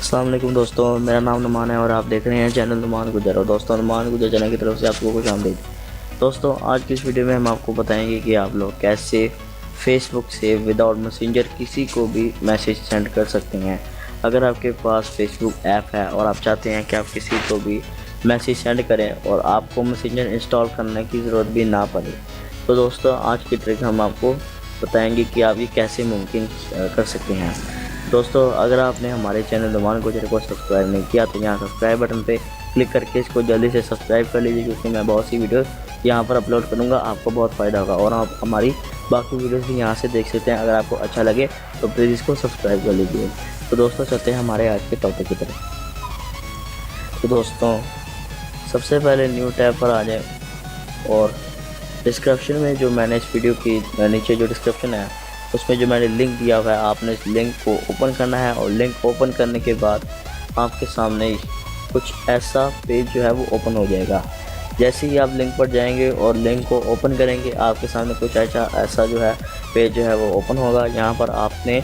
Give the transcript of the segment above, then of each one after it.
अस्सलाम वालेकुम दोस्तों, मेरा नाम नुमान है और आप देख रहे हैं चैनल नुमान गुजर। और दोस्तों, नुमान गुजर चैनल की तरफ से आपको खुश आमदीद। दोस्तों, आज की इस वीडियो में हम आपको बताएंगे कि आप लोग कैसे फेसबुक से विदाउट मैसेंजर किसी को भी मैसेज सेंड कर सकते हैं। अगर आपके पास फेसबुक ऐप है और आप चाहते हैं कि आप किसी को भी मैसेज सेंड करें और आपको मैसेंजर इंस्टॉल करने की ज़रूरत भी ना पड़े, तो दोस्तों आज की ट्रिक हम आपको बताएंगे कि आप ये कैसे मुमकिन कर सकते हैं। दोस्तों, अगर आपने हमारे चैनल नुमान गुजर को सब्सक्राइब नहीं किया तो यहाँ सब्सक्राइब बटन पे क्लिक करके इसको जल्दी से सब्सक्राइब कर लीजिए, क्योंकि मैं बहुत सी वीडियो यहाँ पर अपलोड करूँगा, आपको बहुत फ़ायदा होगा और आप हमारी बाकी वीडियोस भी यहाँ से देख सकते हैं। अगर आपको अच्छा लगे तो प्लीज़ इसको सब्सक्राइब कर लीजिए। तो दोस्तों, चलते हैं हमारे आज के टॉपिक की तरफ। तो दोस्तों, सबसे पहले न्यू टैब पर आ जाए और डिस्क्रिप्शन में जो मैंने इस वीडियो की नीचे जो डिस्क्रिप्शन है उसमें जो मैंने लिंक दिया हुआ है, आपने इस लिंक को ओपन करना है और लिंक ओपन करने के बाद आपके सामने कुछ ऐसा पेज जो है वो ओपन हो जाएगा। जैसे ही आप लिंक पर जाएंगे और लिंक को ओपन करेंगे, आपके सामने कुछ ऐसा जो है पेज जो है वो ओपन होगा। यहाँ पर आपने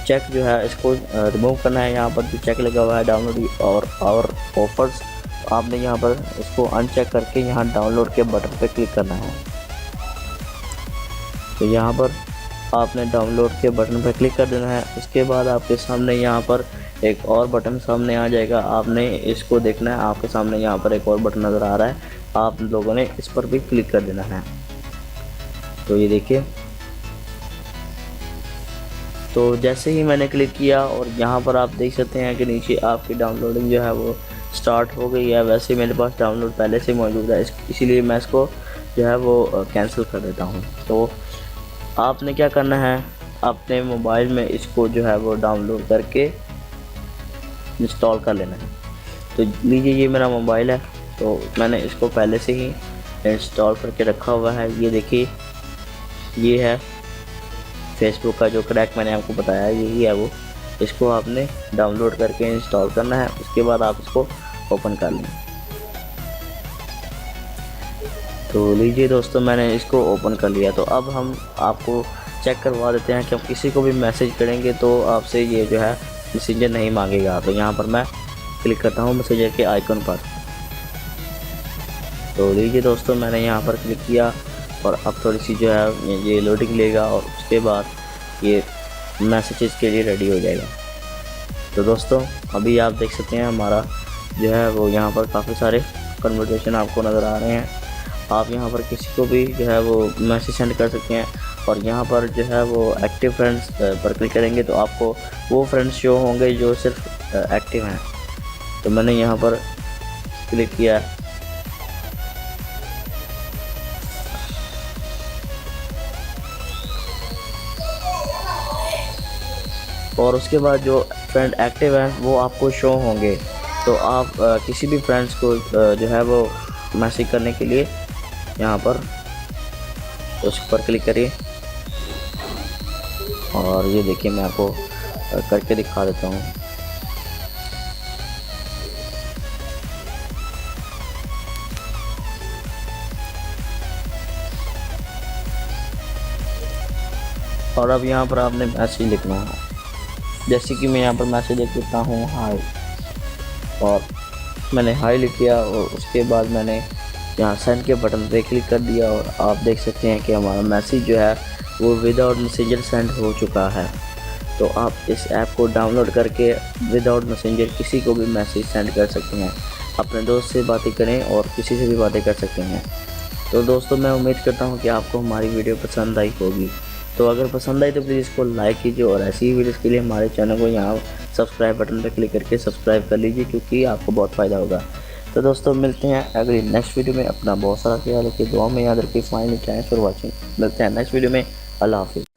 चेक जो है इसको रिमूव करना है। यहाँ पर जो चेक लगा हुआ है डाउनलोड और ऑफर्स, आपने यहाँ पर इसको अनचेक करके यहाँ डाउनलोड के बटन पर क्लिक करना है। तो यहाँ पर आपने डाउनलोड के बटन पर क्लिक कर देना है। उसके बाद आपके सामने यहाँ पर एक और बटन सामने आ जाएगा, आपने इसको देखना है। आपके सामने यहाँ पर एक और बटन नज़र आ रहा है, आप लोगों ने इस पर भी क्लिक कर देना है। तो ये देखिए, तो जैसे ही मैंने क्लिक किया और यहाँ पर आप देख सकते हैं कि नीचे आपकी डाउनलोडिंग जो है वो स्टार्ट हो गई है। वैसे मेरे पास डाउनलोड पहले से मौजूद है, इसीलिए मैं इसको जो है वो कैंसिल कर देता हूँ। तो आपने क्या करना है, अपने मोबाइल में इसको जो है वो डाउनलोड करके इंस्टॉल कर लेना है। तो लीजिए, ये मेरा मोबाइल है, तो मैंने इसको पहले से ही इंस्टॉल करके रखा हुआ है। ये देखिए, ये है फेसबुक का जो क्रैक मैंने आपको बताया, यही है वो। इसको आपने डाउनलोड करके इंस्टॉल करना है। उसके बाद आप इसको ओपन कर लें। तो लीजिए दोस्तों, मैंने इसको ओपन कर लिया। तो अब हम आपको चेक करवा देते हैं कि हम किसी को भी मैसेज करेंगे तो आपसे ये जो है मैसेंजर नहीं मांगेगा। तो यहाँ पर मैं क्लिक करता हूँ मैसेंजर के आइकन पर। तो लीजिए दोस्तों, मैंने यहाँ पर क्लिक किया और अब थोड़ी सी जो है ये लोडिंग लेगा और उसके बाद ये मैसेजेस के लिए रेडी हो जाएगा। तो दोस्तों, अभी आप देख सकते हैं हमारा जो है वो यहाँ पर काफ़ी सारे कन्वर्सेशन आपको नज़र आ रहे हैं। आप यहाँ पर किसी को भी जो है वो मैसेज सेंड कर सकते हैं और यहाँ पर जो है वो एक्टिव फ्रेंड्स पर क्लिक करेंगे तो आपको वो फ्रेंड्स शो होंगे जो सिर्फ एक्टिव हैं। तो मैंने यहाँ पर क्लिक किया और उसके बाद जो फ्रेंड एक्टिव हैं वो आपको शो होंगे। तो आप किसी भी फ्रेंड्स को जो है वो मैसेज करने के लिए यहाँ पर उस पर क्लिक करिए और ये देखिए, मैं आपको करके दिखा देता हूँ। और अब यहाँ पर आपने मैसेज लिखना है। जैसे कि मैं यहाँ पर मैसेज लिख देता हूँ हाय, और मैंने हाय लिख दिया और उसके बाद मैंने यहाँ सेंड के बटन पे क्लिक कर दिया और आप देख सकते हैं कि हमारा मैसेज जो है वो विदाउट मैसेंजर सेंड हो चुका है। तो आप इस ऐप को डाउनलोड करके विदाउट मैसेंजर किसी को भी मैसेज सेंड कर सकते हैं। अपने दोस्त से बातें करें और किसी से भी बातें कर सकते हैं। तो दोस्तों, मैं उम्मीद करता हूँ कि आपको हमारी वीडियो पसंद आई होगी। तो अगर पसंद आई तो प्लीज़ इसको लाइक कीजिए और ऐसी ही वीडियोज़ के लिए हमारे चैनल को यहाँ सब्सक्राइब बटन पर क्लिक करके सब्सक्राइब कर लीजिए, क्योंकि आपको बहुत फ़ायदा होगा। तो दोस्तों, मिलते हैं अगली नेक्स्ट वीडियो में। अपना बहुत सारा ख्याल रखिए, दुआ में याद रखिए। Finally thanks for watching. मिलते हैं नेक्स्ट वीडियो में। अल्लाह हाफिज़।